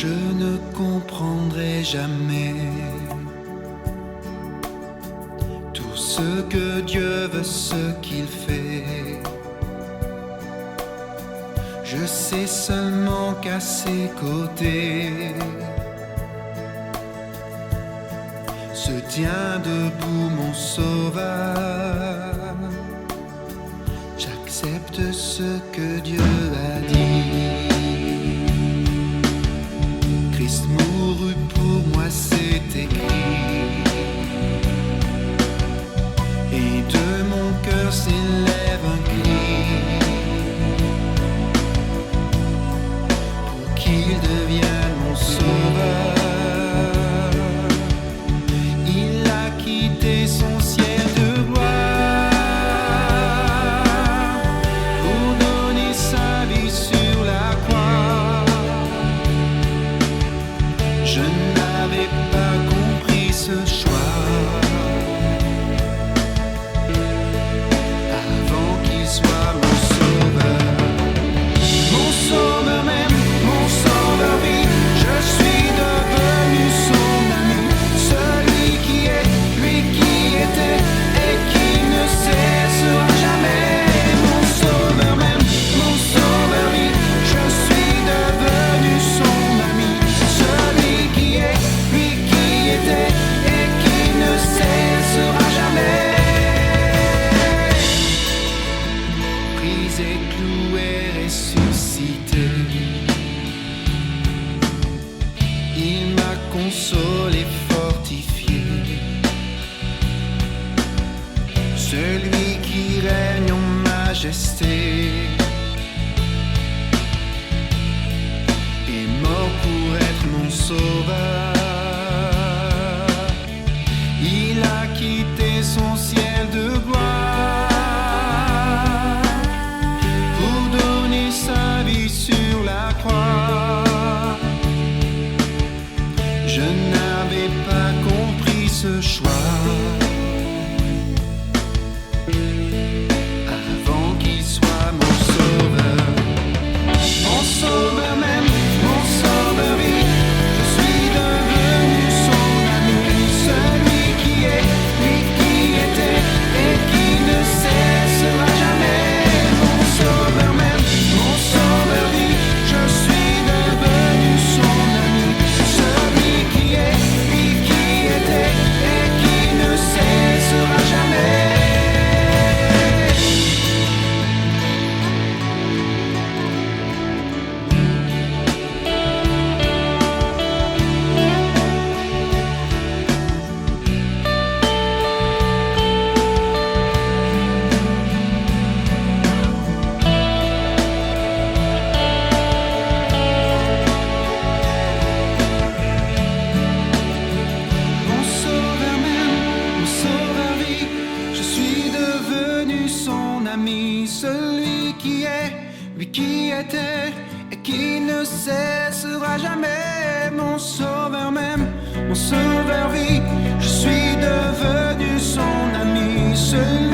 je ne comprendrai jamais tout ce que Dieu veut, ce qu'il fait. Je sais seulement qu'à ses côtés se tient debout mon sauveur. J'accepte ce que Dieu a dit. Christ mourut pour moi, c'est écrit. Et de mon cœur s'élève un cri pour qu'il devienne mon sauveur. Il a quitté son ciel de gloire pour donner sa vie sur la croix. Je n'avais pas compris ce choix avant qu'il soit mon sauveur. Mon sauveur même, mon sauveur vie, je suis devenu son ami. Celui qui est, lui qui était et qui ne cessera jamais. Mon sauveur même, mon sauveur vie, je suis devenu son ami. Celui qui est, lui qui était et qui ne cessera jamais. Brisé, cloué, ressuscité, il m'a consolé, fortifié. Celui qui règne en majesté est mort pour être mon sauveur. Il a quitté son ciel de gloire pour donner sa vie sur la croix. Je n'avais pas compris ce choix avant qu'il soit mon sauveur. Mon sauveur même, mon sauveur vie, je suis devenu son ami. Celui qui est, lui qui était et qui ne cessera jamais. Mon sauveur même, mon sauveur vie, je suis devenu son ami. Celui qui est, lui qui était et qui ne cessera jamais. Mon sauveur même, mon sauveur vie, je suis devenu son ami. Celui qui est, lui qui était et qui ne cessera jamais. Mon sauveur même, mon sauveur vie, je suis devenu son ami. Celui